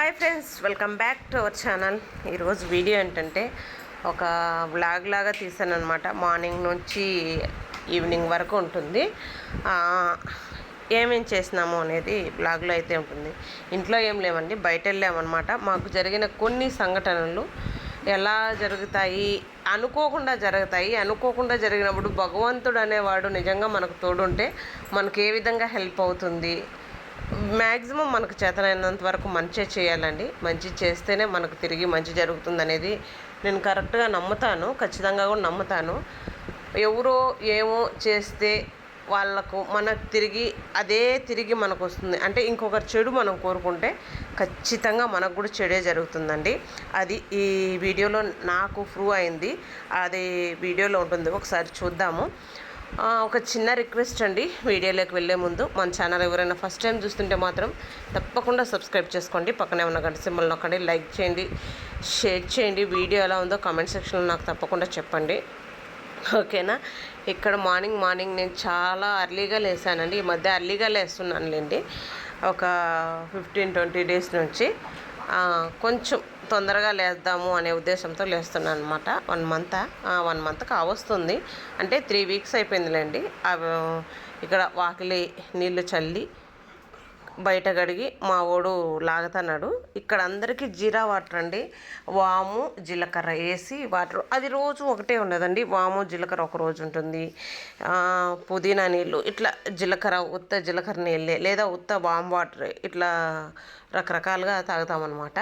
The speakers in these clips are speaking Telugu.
Hi friends, welcome back to our channel. ఈరోజు వీడియో ఏంటంటే ఒక వ్లాగ్ లాగా తీసాను అనమాట. మార్నింగ్ నుంచి ఈవినింగ్ వరకు ఉంటుంది. ఏమేం చేసినాము అనేది వ్లాగ్లో అయితే ఉంటుంది. ఇంట్లో ఏం లేవండి, బయట వెళ్ళామన్నమాట. మాకు జరిగిన కొన్ని సంఘటనలు ఎలా జరుగుతాయి, అనుకోకుండా జరిగినప్పుడు భగవంతుడు అనేవాడు నిజంగా మనకు తోడుంటే మనకు ఏ విధంగా హెల్ప్ అవుతుంది. మ్యాక్సిమం మనకు చేతనైనంత వరకు మంచి చేయాలండి. మంచి చేస్తేనే మనకు తిరిగి మంచి జరుగుతుంది అనేది నేను కరెక్ట్గా నమ్ముతాను, ఖచ్చితంగా కూడా నమ్ముతాను. ఎవరో ఏమో చేస్తే వాళ్ళకు మనకు తిరిగి మనకు వస్తుంది. అంటే ఇంకొకరు చెడు మనం కోరుకుంటే ఖచ్చితంగా మనకు కూడా చెడే జరుగుతుందండి. అది ఈ వీడియోలో నాకు ప్రూవ్ అయింది. అది వీడియోలో ఉంటుంది, ఒకసారి చూద్దాము. ఒక చిన్న రిక్వెస్ట్ అండి, వీడియోలోకి వెళ్ళే ముందు మన ఛానల్ ఎవరైనా ఫస్ట్ టైం చూస్తుంటే మాత్రం తప్పకుండా సబ్స్క్రైబ్ చేసుకోండి. పక్కనే ఉన్న గంట సింబల్ నొక్కండి, లైక్ చేయండి, షేర్ చేయండి. వీడియో ఎలా ఉందో కామెంట్ సెక్షన్లో నాకు తప్పకుండా చెప్పండి, ఓకేనా. ఇక్కడ మార్నింగ్ నేను చాలా అర్లీగా లేసానండి. ఈ మధ్య అర్లీగా లేస్తున్నానులేండి, ఒక 15-20 డేస్ నుంచి. కొంచెం తొందరగా లేద్దాము అనే ఉద్దేశంతో లేస్తున్నాను అనమాట. 1 మంత్ కావస్తుంది, అంటే 3 వీక్స్ అయిపోయిందిలేండి. ఇక్కడ వాకిలి నీళ్లు చల్లి బయట గడిగి మా వాడు లాగుతున్నాడు. ఇక్కడ అందరికీ జీరా వాటర్ అండి, వాము జీలకర్ర వేసి వాటర్. అది రోజు ఒకటే ఉండదండి, వాము జీలకర్ర ఒక రోజు ఉంటుంది, పుదీనా నీళ్ళు, ఇట్లా ఉత్త జీలకర్ర నీళ్ళే లేదా ఉత్త వాము వాటర్, ఇట్లా రకరకాలుగా తాగుతామన్నమాట.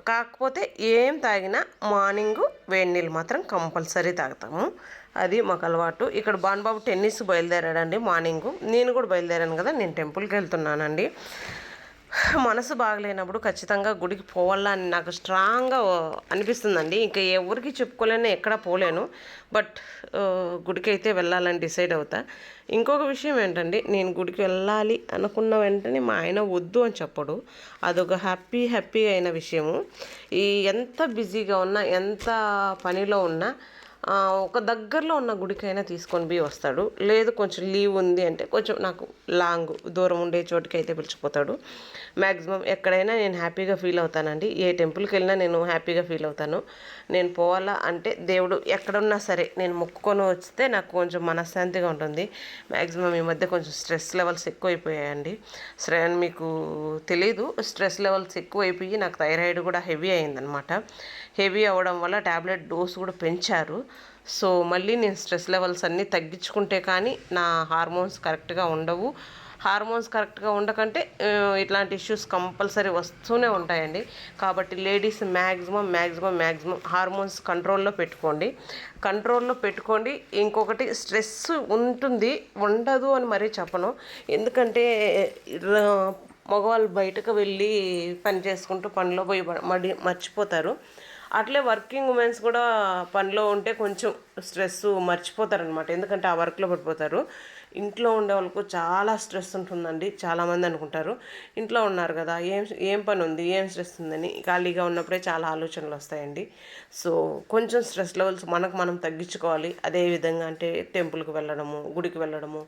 కాకపోతే ఏం తాగినా మార్నింగు వేడి నీళ్ళు మాత్రం కంపల్సరీ తాగుతాము, అది మాకు అలవాటు. ఇక్కడ బాన్బాబు టెన్నిస్ బయలుదేరాడండి మార్నింగు. నేను కూడా బయలుదేరాను కదా, నేను టెంపుల్కి వెళ్తున్నానండి. మనసు బాగలేనప్పుడు ఖచ్చితంగా గుడికి పోవాలని నాకు స్ట్రాంగ్గా అనిపిస్తుందండి. ఇంకా ఎవరికి చెప్పుకోలేను, ఎక్కడ పోలేను, బట్ గుడికి అయితే వెళ్ళాలని డిసైడ్ అవుతా. ఇంకొక విషయం ఏంటంటే, నేను గుడికి వెళ్ళాలి అనుకున్న వెంటనే మా ఆయన వద్దు అని చెప్పడు. అదొక హ్యాపీగా అయిన విషయము. ఎంత బిజీగా ఉన్నా, ఎంత పనిలో ఉన్నా ఒక దగ్గరలో ఉన్న గుడికైనా తీసుకొని పోయి వస్తాడు. లేదు కొంచెం లీవ్ ఉంది అంటే కొంచెం నాకు దూరం ఉండే చోటుకి అయితే పిలిచిపోతాడు. మ్యాక్సిమం ఎక్కడైనా నేను హ్యాపీగా ఫీల్ అవుతానండి. ఏ టెంపుల్కి వెళ్ళినా నేను హ్యాపీగా ఫీల్ అవుతాను. నేను పోవాలా అంటే దేవుడు ఎక్కడున్నా సరే నేను మొక్కుకొని వస్తే నాకు కొంచెం మనశ్శాంతిగా ఉంటుంది. మ్యాక్సిమం ఈ మధ్య కొంచెం స్ట్రెస్ లెవెల్స్ ఎక్కువైపోయాయండి. మీకు తెలీదు, స్ట్రెస్ లెవెల్స్ ఎక్కువైపోయి నాకు థైరాయిడ్ కూడా హెవీ అయిందనమాట. హెవీ అవ్వడం వల్ల ట్యాబ్లెట్ డోస్ కూడా పెంచారు. సో మళ్ళీ నేను స్ట్రెస్ లెవెల్స్ అన్నీ తగ్గించుకుంటే కానీ నా హార్మోన్స్ కరెక్ట్గా ఉండవు. హార్మోన్స్ కరెక్ట్గా ఉండకంటే ఇట్లాంటి ఇష్యూస్ కంపల్సరీ వస్తూనే ఉంటాయండి. కాబట్టి లేడీస్ మ్యాక్సిమం హార్మోన్స్ కంట్రోల్లో పెట్టుకోండి. ఇంకొకటి, స్ట్రెస్ ఉండదు అని మరీ చెప్పను. ఎందుకంటే మగవాళ్ళు బయటకు వెళ్ళి పని చేసుకుంటూ పనిలో పోయి మర్చిపోతారు. అట్లే వర్కింగ్ ఉమెన్స్ కూడా పనిలో ఉంటే కొంచెం స్ట్రెస్ మర్చిపోతారనమాట, ఎందుకంటే ఆ వర్క్లో పడిపోతారు. ఇంట్లో ఉండే వాళ్ళకు చాలా స్ట్రెస్ ఉంటుందండి. చాలామంది అనుకుంటారు ఇంట్లో ఉన్నారు కదా, ఏం పని ఉంది, ఏం స్ట్రెస్ ఉందని. ఖాళీగా ఉన్నప్పుడే చాలా ఆలోచనలు వస్తాయండి. సో కొంచెం స్ట్రెస్ లెవెల్స్ మనం తగ్గించుకోవాలి. అదేవిధంగా అంటే టెంపుల్కి వెళ్ళడము, గుడికి వెళ్ళడము,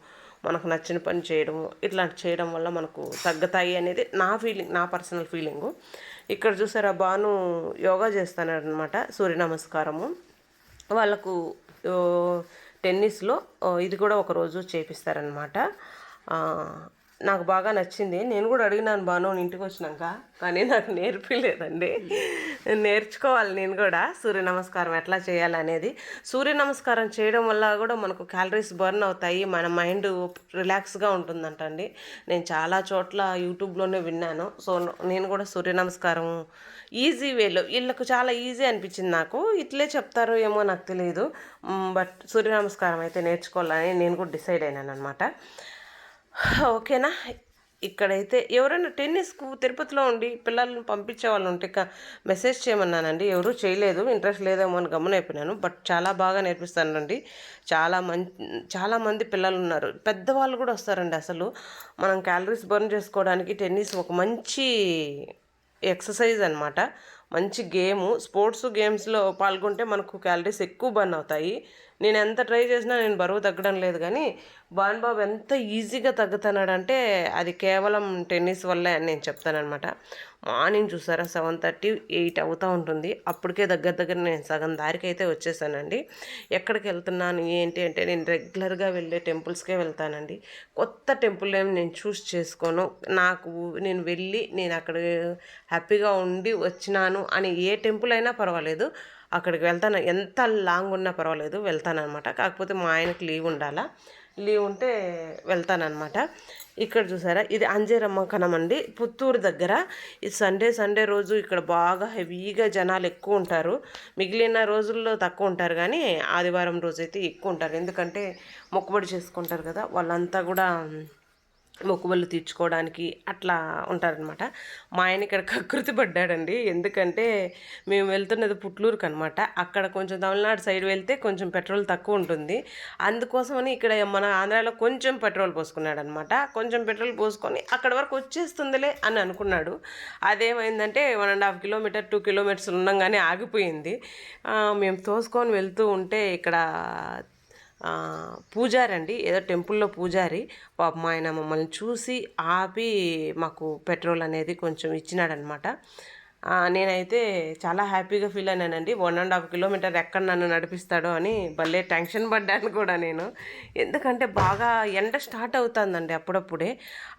మనకు నచ్చిన పని చేయడము, ఇట్లాంటి చేయడం వల్ల మనకు తగ్గుతాయి అనేది నా పర్సనల్ ఫీలింగు. ఇక్కడ చూసారా, బాను యోగా చేస్తానన్నమాట, సూర్య నమస్కారము. వాళ్ళకు టెన్నిస్లో ఇది కూడా ఒకరోజు చేపిస్తారనమాట. నాకు బాగా నచ్చింది. నేను కూడా అడిగినాను బాను ఇంటికి వచ్చినాక, కానీ నాకు నేర్పిలేదండి. నేర్చుకోవాలి నేను కూడా సూర్య నమస్కారం ఎట్లా చేయాలనేది. సూర్య నమస్కారం చేయడం వల్ల కూడా మనకు క్యాలరీస్ బర్న్ అవుతాయి, మన మైండ్ రిలాక్స్గా ఉంటుందంటండి. నేను చాలా చోట్ల యూట్యూబ్లోనే విన్నాను. సో నేను కూడా సూర్య నమస్కారం ఈజీ వేలో, వీళ్ళకు చాలా ఈజీ అనిపించింది. నాకు ఇట్లే చెప్తారో ఏమో నాకు తెలియదు, బట్ సూర్య నమస్కారం అయితే నేర్చుకోవాలని నేను కూడా డిసైడ్ అయినాను అనమాట, ఓకేనా. ఇక్కడైతే ఎవరైనా టెన్నిస్కు తిరుపతిలో ఉండి పిల్లలను పంపించే వాళ్ళు ఉంటే మెసేజ్ చేయమన్నానండి. ఎవరూ చేయలేదు, ఇంట్రెస్ట్ లేదేమో అని గమనైపోయినాను. బట్ చాలా బాగా నేర్పిస్తానండి. చాలామంది పిల్లలు ఉన్నారు, పెద్దవాళ్ళు కూడా వస్తారండి. అసలు మనం క్యాలరీస్ బర్న్ చేసుకోవడానికి టెన్నిస్ ఒక మంచి ఎక్సర్సైజ్ అనమాట. మంచి గేము. స్పోర్ట్స్ గేమ్స్లో పాల్గొంటే మనకు క్యాలరీస్ ఎక్కువ బర్న్ అవుతాయి. నేను ఎంత ట్రై చేసినా నేను బరువు తగ్గడం లేదు, కానీ భాను బాబు ఎంత ఈజీగా తగ్గుతున్నాడంటే అది కేవలం టెన్నిస్ వల్లే అని నేను చెప్తానమాట. మార్నింగ్ చూసారా 7:30, 8 అవుతూ ఉంటుంది. అప్పటికే దగ్గర నేను సగం దారికి అయితే వచ్చేసానండి. ఎక్కడికి వెళ్తున్నాను ఏంటి అంటే నేను రెగ్యులర్గా వెళ్ళే టెంపుల్స్కే వెళ్తానండి. కొత్త టెంపుల్ ఏమి నేను చూస్ చేసుకోను. నేను వెళ్ళి నేను అక్కడ హ్యాపీగా ఉండి వచ్చినాను అని ఏ టెంపుల్ అయినా పర్వాలేదు, అక్కడికి వెళ్తాను. ఎంత లాంగ్ ఉన్నా పర్వాలేదు వెళ్తానమాట. కాకపోతే మా ఆయనకి లీవ్ ఉంటే వెళ్తానమాట. ఇక్కడ చూసారా, ఇది అంజేరమ్మ కనం అండి, పుత్తూరు దగ్గర. ఇది సండే రోజు ఇక్కడ బాగా హెవీగా జనాలు ఎక్కువ ఉంటారు. మిగిలిన రోజుల్లో తక్కువ ఉంటారు, కానీ ఆదివారం రోజు అయితే ఎక్కువ ఉంటారు. ఎందుకంటే మొక్కుబడి చేసుకుంటారు కదా, వాళ్ళంతా కూడా మొక్కుబళ్ళు తీర్చుకోవడానికి అట్లా ఉంటారనమాట. మా ఆయన ఇక్కడ కకృతి పడ్డాడండి. ఎందుకంటే మేము వెళ్తున్నది పుట్లూరుకి అనమాట. అక్కడ కొంచెం తమిళనాడు సైడ్ వెళ్తే కొంచెం పెట్రోల్ తక్కువ ఉంటుంది. అందుకోసమని ఇక్కడ మన ఆంధ్రాలో కొంచెం పెట్రోల్ పోసుకున్నాడు అనమాట. కొంచెం పెట్రోల్ పోసుకొని అక్కడ వరకు వచ్చేస్తుందిలే అని అనుకున్నాడు. అదేమైందంటే 1.5 కిలోమీటర్ 2 కిలోమీటర్స్ ఉండగానే ఆగిపోయింది. మేము తోసుకొని వెళ్తూ ఉంటే ఇక్కడ పూజారి అండి, ఏదో టెంపుల్లో పూజారి పాపం ఆయన మమ్మల్ని చూసి ఆపి మాకు పెట్రోల్ అనేది కొంచెం ఇచ్చినాడనమాట. నేనైతే చాలా హ్యాపీగా ఫీల్ అయినానండి. 1.5 కిలోమీటర్ ఎక్కడ నన్ను నడిపిస్తాడో అని భలే టెన్షన్ పడ్డాను కూడా నేను. ఎందుకంటే బాగా ఎండ స్టార్ట్ అవుతుందండి అప్పుడప్పుడే.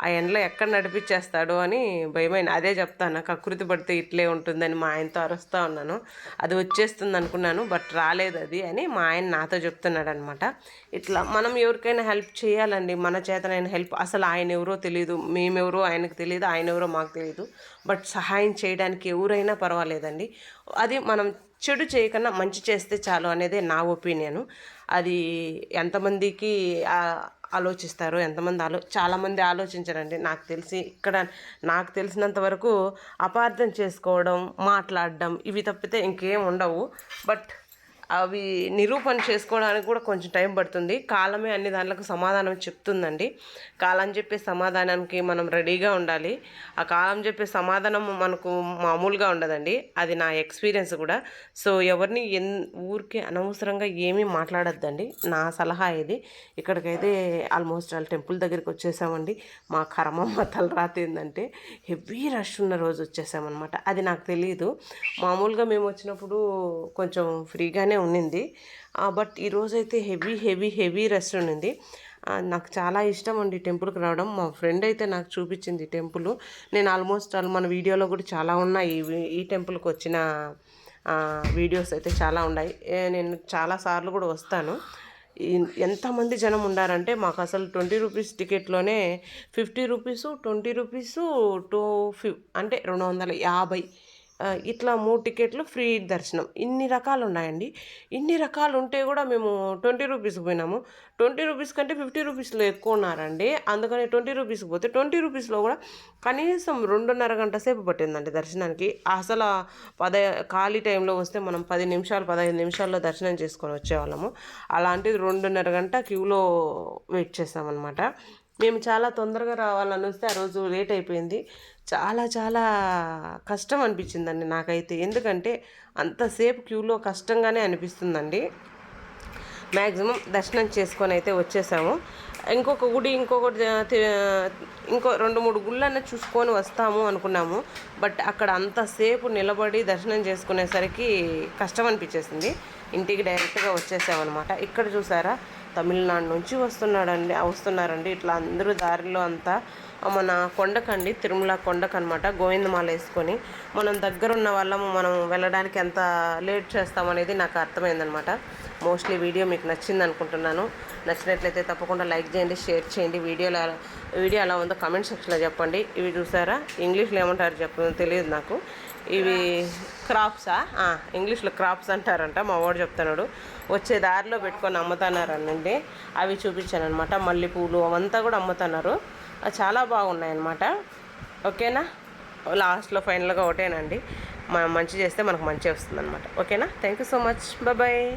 ఆ ఎండలో ఎక్కడ నడిపించేస్తాడో అని భయమైన. అదే చెప్తాను, కకృతి పడితే ఇట్లే ఉంటుందని మా ఆయనతో అరుస్తూ ఉన్నాను. అది వచ్చేస్తుంది అనుకున్నాను, బట్ రాలేదు అది అని మా ఆయన నాతో చెప్తున్నాడు అనమాట. ఇట్లా మనం ఎవరికైనా హెల్ప్ చేయాలండి, మన చేతనైన హెల్ప్. అసలు ఆయన ఎవరో తెలియదు, మేమెవరో ఆయనకు తెలియదు, ఆయన ఎవరో మాకు తెలియదు, బట్ సహాయం చేయడానికి ఎవరైనా పర్వాలేదండి. అది మనం చెడు చేయకన్నా మంచి చేస్తే చాలు అనేదే నా ఒపీనియను. అది ఎంతమందికి ఆలోచిస్తారో చాలామంది ఆలోచించారండి. నాకు తెలిసినంత వరకు అపార్థం చేసుకోవడం, మాట్లాడడం ఇవి తప్పితే ఇంకేం ఉండవు. బట్ అవి నిరూపణ చేసుకోవడానికి కూడా కొంచెం టైం పడుతుంది. కాలమే అన్ని దాంట్లకు సమాధానం చెప్తుందండి. కాలం చెప్పే సమాధానానికి మనం రెడీగా ఉండాలి. ఆ కాలం చెప్పే సమాధానం మనకు మామూలుగా ఉండదండి, అది నా ఎక్స్పీరియన్స్ కూడా. సో ఎవరిని ఊరికే అనవసరంగా ఏమీ మాట్లాడొద్దండి, నా సలహా ఇది. ఇక్కడికైతే ఆల్మోస్ట్ టెంపుల్ దగ్గరికి వచ్చేసామండి. మా కర్మమ్మ తలరాత ఏంటంటే హెవీ రష్ ఉన్న రోజు వచ్చేసామన్నమాట. అది నాకు తెలియదు. మామూలుగా మేము వచ్చినప్పుడు కొంచెం ఫ్రీగానే ఉన్నింది, బట్ ఈరోజైతే హెవీ రష్ ఉన్నింది. నాకు చాలా ఇష్టం అండి టెంపుల్కి రావడం. మా ఫ్రెండ్ అయితే నాకు చూపించింది టెంపుల్. నేను ఆల్మోస్ట్ మన వీడియోలో కూడా చాలా ఉన్నాయి ఈ టెంపుల్కి వచ్చిన వీడియోస్ అయితే చాలా ఉన్నాయి. నేను చాలాసార్లు కూడా వస్తాను. ఎంతమంది జనం ఉండారంటే మాకు అసలు 20 రూపీస్ టికెట్లోనే 50 రూపీసు, 20 రూపీసు, అంటే 250 ఇట్లా 3 టికెట్లు ఫ్రీ దర్శనం. ఇన్ని రకాలు ఉన్నాయండి. ఇన్ని రకాలు ఉంటే కూడా మేము 20 రూపీస్కి పోయినాము. 20 రూపీస్ కంటే 50 రూపీస్లో ఎక్కువ ఉన్నారండి. అందుకని 20 రూపీస్కి పోతే 20 రూపీస్లో కూడా కనీసం 2.5 గంట సేపు పట్టిందండి దర్శనానికి. అసలు ఖాళీ టైంలో వస్తే మనం 10 నిమిషాలు 15 నిమిషాల్లో దర్శనం చేసుకొని వచ్చేవాళ్ళము. అలాంటిది 2.5 గంట క్యూలో వెయిట్ చేసామన్నమాట. మేము చాలా తొందరగా రావాలని వస్తే ఆ రోజు లేట్ అయిపోయింది. చాలా కష్టం అనిపించిందండి నాకైతే. ఎందుకంటే అంతసేపు క్యూలో కష్టంగానే అనిపిస్తుందండి. మ్యాక్సిమం దర్శనం చేసుకొని అయితే వచ్చేసాము. ఇంకొక గుడి ఇంకో 2-3 గుళ్ళన్నా చూసుకొని వస్తాము అనుకున్నాము. బట్ అక్కడ అంతసేపు నిలబడి దర్శనం చేసుకునేసరికి కష్టం అనిపించేసింది. ఇంటికి డైరెక్ట్గా వచ్చేసామన్నమాట. ఇక్కడ చూసారా, తమిళనాడు నుంచి వస్తున్నారండి ఇట్లా అందరూ దారిలో అంతా. మన కొండకండి, తిరుమల కొండకు అనమాట, గోవిందమాల వేసుకొని. మనం దగ్గరున్న వాళ్ళము మనం వెళ్ళడానికి ఎంత లేట్ చేస్తామనేది నాకు అర్థమైందనమాట. మోస్ట్లీ వీడియో మీకు నచ్చింది అనుకుంటున్నాను. నచ్చినట్లయితే తప్పకుండా లైక్ చేయండి, షేర్ చేయండి. వీడియో ఎలా ఉందో కామెంట్ సెక్షన్లో చెప్పండి. ఇవి చూసారా, ఇంగ్లీష్లో ఏమంటారు తెలియదు నాకు. ఇవి క్రాప్సా, ఇంగ్లీష్లో క్రాప్స్ అంటారంట, మా వాడు చెప్తున్నాడు. వచ్చే దారిలో పెట్టుకొని అమ్ముతున్నారనండి. అవి చూపించాను అనమాట. మల్లెపూలు అవంతా కూడా అమ్ముతున్నారు. చాలా బాగున్నాయన్నమాట. ఓకేనా, లాస్ట్లో ఫైనల్గా ఒకటేనండి, మనం మంచి చేస్తే మనకు మంచి వస్తుంది అనమాట. ఓకేనా, thank you so much, bye.